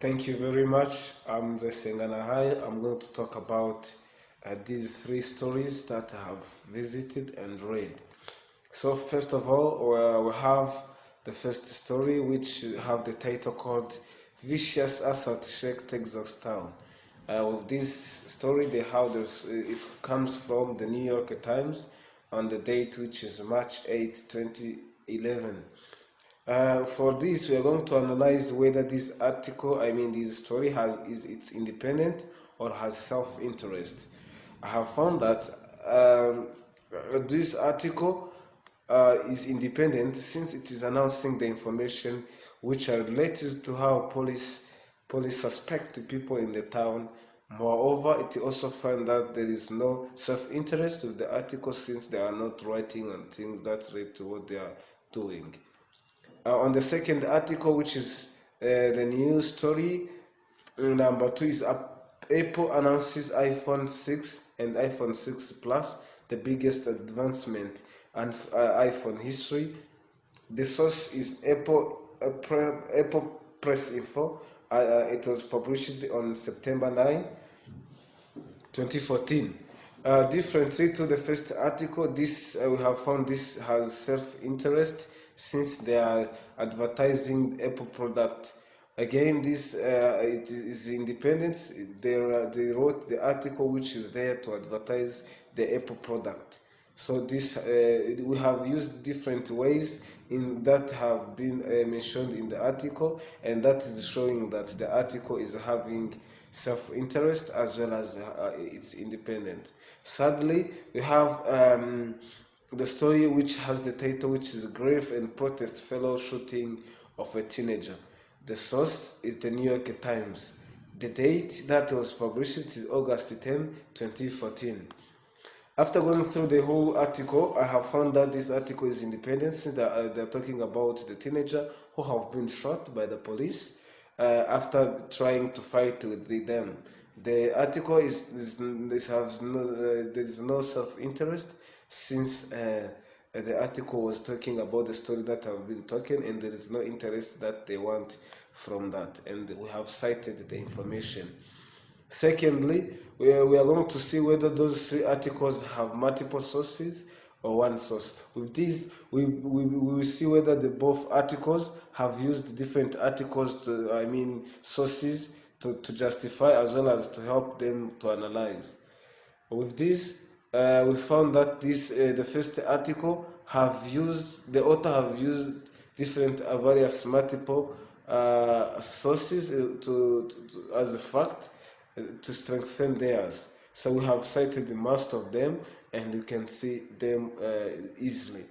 Thank you very much. I'm the Senganahai. I'm going to talk about these three stories that I have visited and read. So first of all, we have the first story, which have the title called "Vicious Asset Shake Texas Town." With this story, they have this. It comes from the New York Times on the date which is March 8, 2011. For this, we are going to analyze whether this article, this story, is it's independent or has self-interest. I have found that this article is independent since it is announcing the information which are related to how police suspect people in the town. Moreover, it also found that there is no self-interest with the article since they are not writing on things that relate to what they are doing. On the second article, which is the news story, number two is Apple announces iPhone 6 and iPhone 6 Plus, the biggest advancement and iPhone history. The source is Apple Press Info. It was published on September 9, 2014. Differently to the first article, this we have found this has self-interest since they are advertising Apple product. Again, this it is independence. They wrote the article which is there to advertise the Apple product. So this we have used different ways in that have been mentioned in the article, and that is showing that the article is having self-interest as well as it's independent. Sadly, we have the story which has the title which is Grave and Protest Fellow Shooting of a Teenager. The source is the New York Times. The date that was published is August 10, 2014. After going through the whole article, I have found that this article is independent since they're talking about the teenager who have been shot by the police after trying to fight with them. The article there is no self-interest since the article was talking about the story that I've been talking, and there is no interest that they want from that, and we have cited the information. Secondly, we are going to see whether those three articles have multiple sources or one source. With this, we will see whether the both articles have used different articles sources to justify as well as to help them to analyze. With this, we found that the first article the author have used different various multiple sources as a fact to strengthen theirs. So we have cited most of them, and you can see them easily.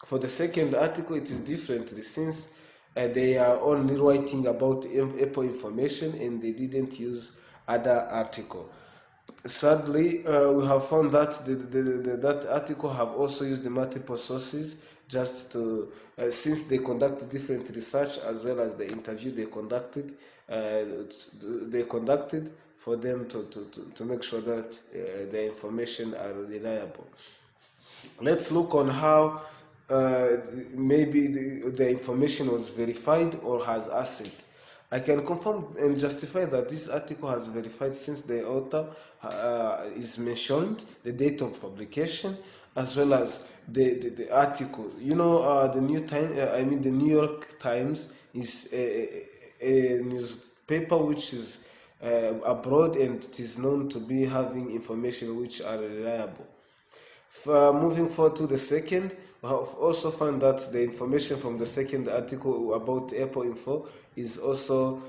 For the second article, it is different since they are only writing about Apple information and they didn't use other article. Sadly, we have found that that article have also used the multiple sources just to since they conducted different research as well as the interview they conducted for them to make sure that the information are reliable. Let's look on how maybe the information was verified or has acid. I can confirm and justify that this article has verified since the author is mentioned, the date of publication, as well as the article. The New York Times is a newspaper which is abroad, and it is known to be having information which are reliable. Moving forward to the second, we have also found that the information from the second article about Apple Info is also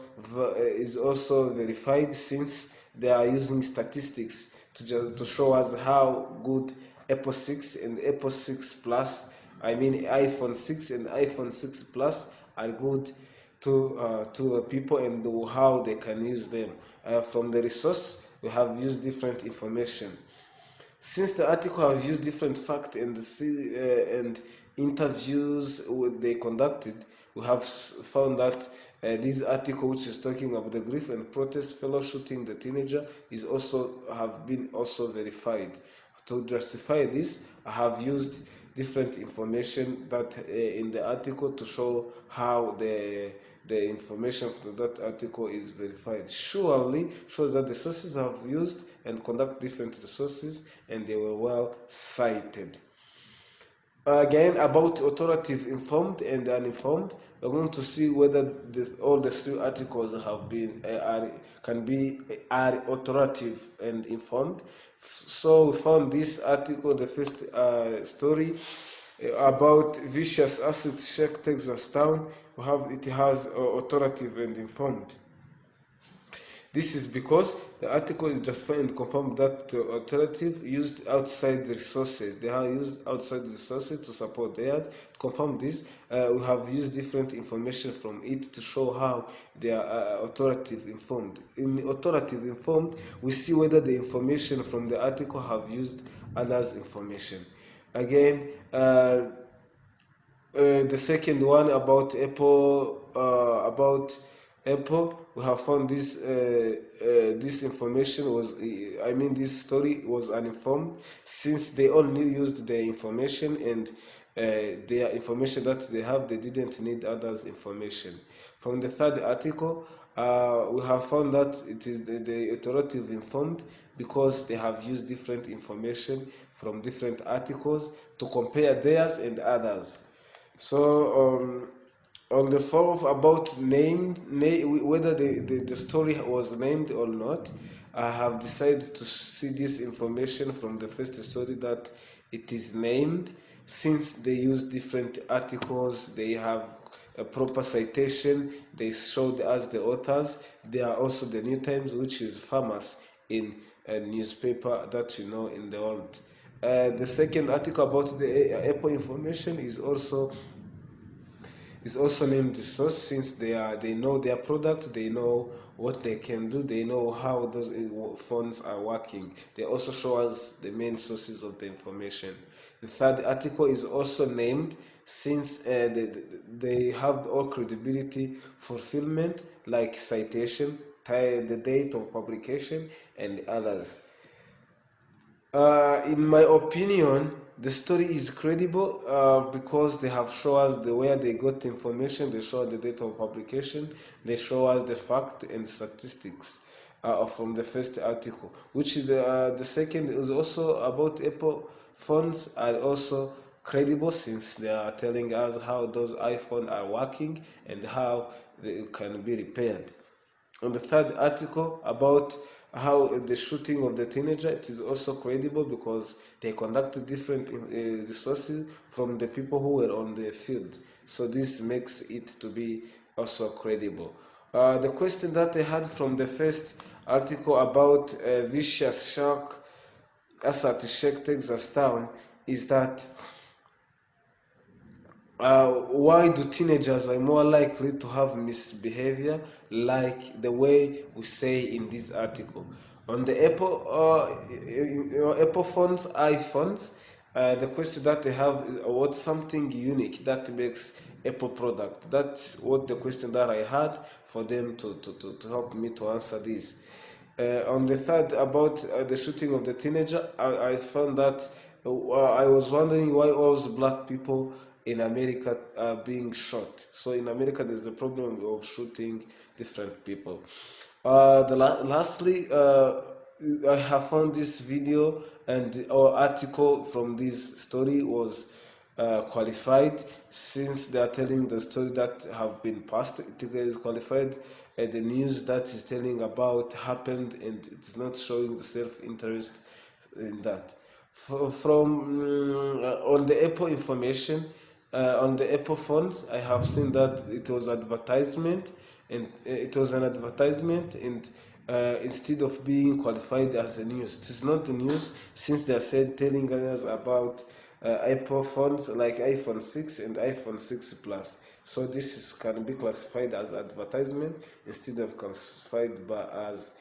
verified since they are using statistics to show us how good Apple 6 and Apple 6 Plus, iPhone 6 and iPhone 6 Plus are good to the people and how they can use them. From the resource, we have used different information. Since the article has used different facts and interviews they conducted, we have found that this article, which is talking about the grief and protest fellow shooting the teenager, is also have been also verified. To justify this, I have used different information that in the article to show how the information from that article is verified. Surely shows that the sources have used and conduct different resources and they were well cited. Again, about authoritative informed and uninformed, we're going to see whether all the three articles have been are authoritative and informed. So we found this article, the first story about vicious acid shake Texas town. It has authoritative and informed. This is because the article is justified and confirmed that the alternative used outside the resources. They have used outside the resources to support theirs. To confirm this, we have used different information from it to show how they are authoritative informed. In authoritative informed, we see whether the information from the article have used others' information. Again, the second one about Apple, we have found this information was, this story was uninformed, since they only used the information and their information that they have, they didn't need others' information. From the third article, we have found that it is the authoritative informed because they have used different information from different articles to compare theirs and others. So on the fourth, about whether the story was named or not, I have decided to see this information from the first story that it is named, since they use different articles, they have a proper citation, they showed us the authors. They are also the New Times, which is famous in a newspaper that you know in the world. The second article about the Apple information is also named the source, since they know their product, they know what they can do, they know how those phones are working. They also show us the main sources of the information. The third article is also named, since they have all credibility, fulfillment, like citation, the date of publication, and others. In my opinion, the story is credible because they have shown us where they got the information, they show the date of publication, they show us the fact and statistics from the first article. Which is the second is also about Apple phones are also credible, since they are telling us how those iPhones are working and how they can be repaired. On the third article about how the shooting of the teenager, it is also credible because they conducted different resources from the people who were on the field. So this makes it to be also credible. The question that I had from the first article about vicious shock as at Sheikh Texas town is that why do teenagers are more likely to have misbehavior, like the way we say in this article? On the Apple phones, iPhones, the question that they have is what's something unique that makes Apple product? That's what the question that I had for them to help me to answer this. On the third, about the shooting of the teenager, I found that I was wondering why all the black people in America are being shot. So in America, there's the problem of shooting different people. Lastly, I have found this video and or article from this story was qualified, since they are telling the story that have been passed. It is qualified, and the news that is telling about happened, and it's not showing the self-interest in that. On the Apple information, on the Apple phones, I have seen that it was advertisement, and it was an advertisement, and instead of being qualified as the news, it is not the news, since they are telling us about Apple phones like iPhone 6 and iPhone 6 Plus. So can be classified as advertisement instead of classified as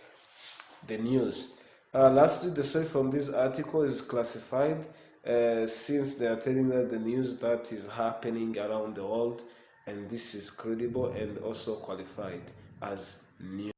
the news. Lastly, the story from this article is classified, since they are telling us the news that is happening around the world, and this is credible and also qualified as news.